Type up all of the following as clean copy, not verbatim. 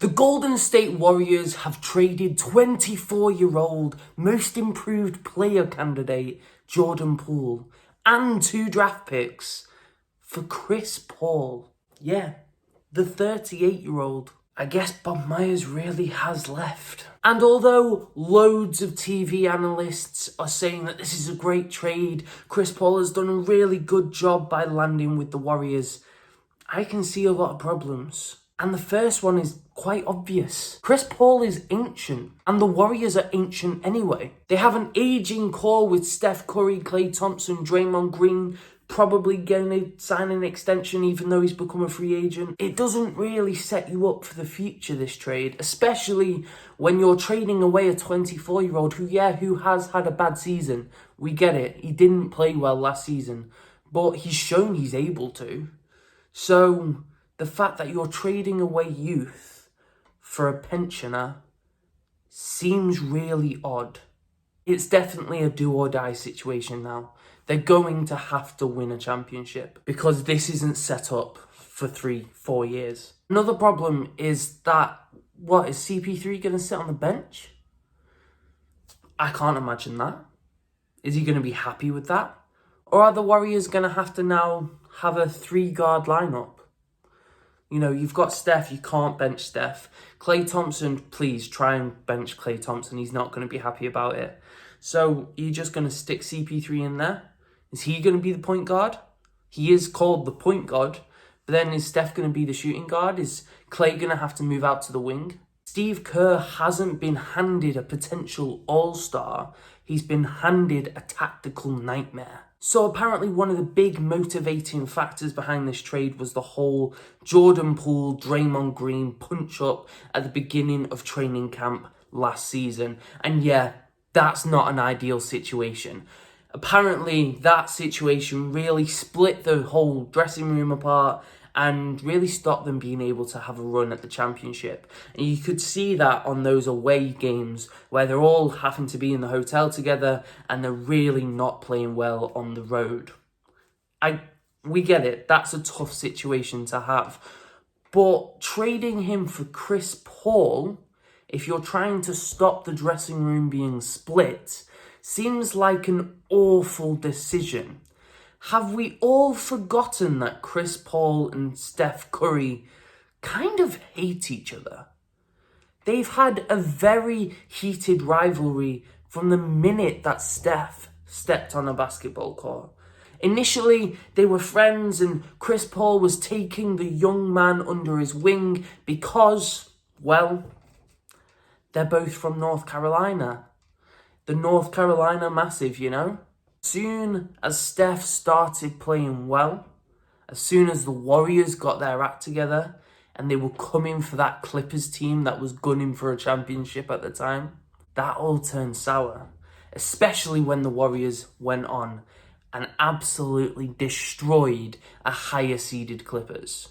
The Golden State Warriors have traded 24-year-old most improved player candidate Jordan Poole and 2 draft picks for Chris Paul. Yeah, the 38-year-old. I guess Bob Myers really has left. And although loads of TV analysts are saying that this is a great trade, Chris Paul has done a really good job by landing with the Warriors, I can see a lot of problems. And the first one is quite obvious. Chris Paul is ancient, and the Warriors are ancient anyway. They have an aging core with Steph Curry, Klay Thompson, Draymond Green, probably going to sign an extension even though he's become a free agent. It doesn't really set you up for the future, this trade, especially when you're trading away a 24-year-old who has had a bad season. We get it. He didn't play well last season, but he's shown he's able to. So the fact that you're trading away youth for a pensioner seems really odd. It's definitely a do or die situation now. They're going to have to win a championship because this isn't set up for 3-4 years. Another problem is that, is CP3 going to sit on the bench? I can't imagine that. Is he going to be happy with that? Or are the Warriors going to have to now have a 3-guard lineup? You know, you've got Steph, you can't bench Steph. Klay Thompson, please try and bench Klay Thompson. He's not going to be happy about it. So you're just going to stick CP3 in there? Is he going to be the point guard? He is called the point guard, but then is Steph going to be the shooting guard? Is Klay going to have to move out to the wing? Steve Kerr hasn't been handed a potential all-star. He's been handed a tactical nightmare. So apparently one of the big motivating factors behind this trade was the whole Jordan Poole, Draymond Green punch-up at the beginning of training camp last season. And yeah, that's not an ideal situation. Apparently, that situation really split the whole dressing room apart and really stopped them being able to have a run at the championship. And you could see that on those away games where they're all having to be in the hotel together and they're really not playing well on the road. We get it. That's a tough situation to have. But trading him for Chris Paul, if you're trying to stop the dressing room being split, seems like an awful decision. Have we all forgotten that Chris Paul and Steph Curry kind of hate each other? They've had a very heated rivalry from the minute that Steph stepped on a basketball court. Initially, they were friends and Chris Paul was taking the young man under his wing because, they're both from North Carolina. The North Carolina Massive, you know? As soon as Steph started playing well, as soon as the Warriors got their act together and they were coming for that Clippers team that was gunning for a championship at the time, that all turned sour. Especially when the Warriors went on and absolutely destroyed a higher seeded Clippers.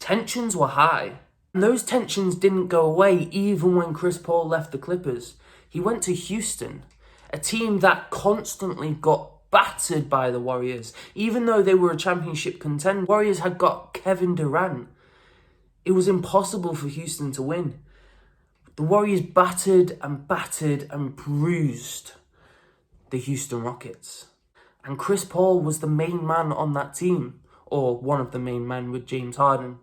Tensions were high. And those tensions didn't go away even when Chris Paul left the Clippers. He went to Houston, a team that constantly got battered by the Warriors. Even though they were a championship contender, Warriors had got Kevin Durant. It was impossible for Houston to win. The Warriors battered and bruised the Houston Rockets. And Chris Paul was the main man on that team, or one of the main men with James Harden.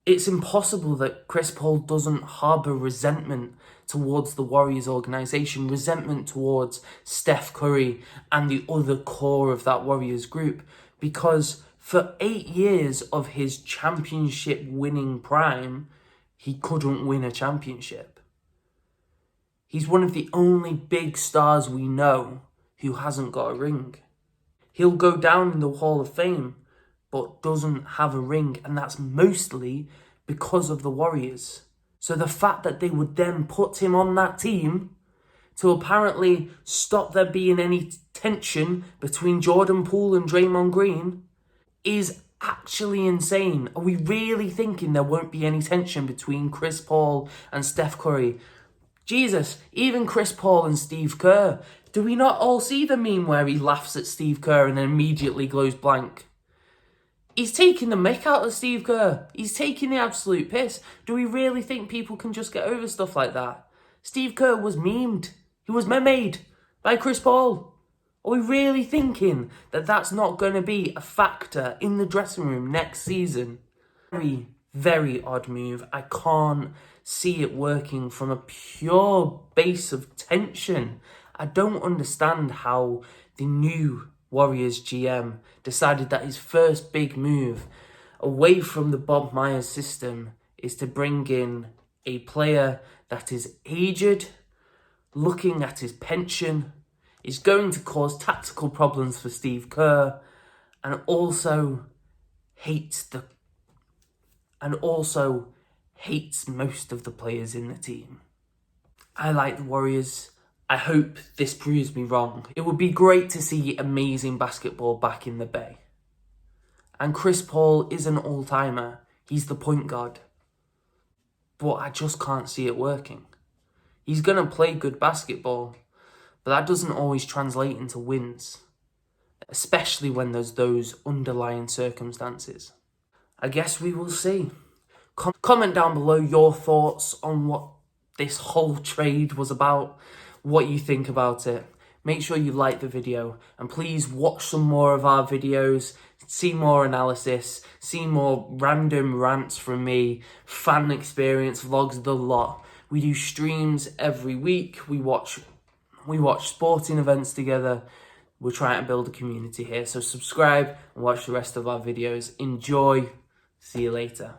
It's impossible that Chris Paul doesn't harbour resentment towards the Warriors organisation, resentment towards Steph Curry and the other core of that Warriors group, because for 8 years of his championship winning prime, he couldn't win a championship. He's one of the only big stars we know who hasn't got a ring. He'll go down in the Hall of Fame, but doesn't have a ring, and that's mostly because of the Warriors. So the fact that they would then put him on that team to apparently stop there being any tension between Jordan Poole and Draymond Green is actually insane. Are we really thinking there won't be any tension between Chris Paul and Steph Curry? Jesus, even Chris Paul and Steve Kerr. Do we not all see the meme where he laughs at Steve Kerr and then immediately goes blank? He's taking the mick out of Steve Kerr. He's taking the absolute piss. Do we really think people can just get over stuff like that? Steve Kerr was memed. He was memed by Chris Paul. Are we really thinking that that's not going to be a factor in the dressing room next season? Very, very odd move. I can't see it working from a pure base of tension. I don't understand how the new Warriors GM decided that his first big move away from the Bob Myers system is to bring in a player that is aged, looking at his pension, is going to cause tactical problems for Steve Kerr, and also hates most of the players in the team. I like the Warriors. I hope this proves me wrong. It would be great to see amazing basketball back in the Bay. And Chris Paul is an all-timer. He's the point guard. But I just can't see it working. He's going to play good basketball, but that doesn't always translate into wins, especially when there's those underlying circumstances. I guess we will see. Comment down below your thoughts on what this whole trade was about, what you think about it. Make sure you like the video, and please watch some more of our videos, see more analysis, see more random rants from me, fan experience vlogs, the lot. We do streams every week. We watch sporting events together. We're trying to build a community here. So subscribe and watch the rest of our videos. Enjoy. See you later.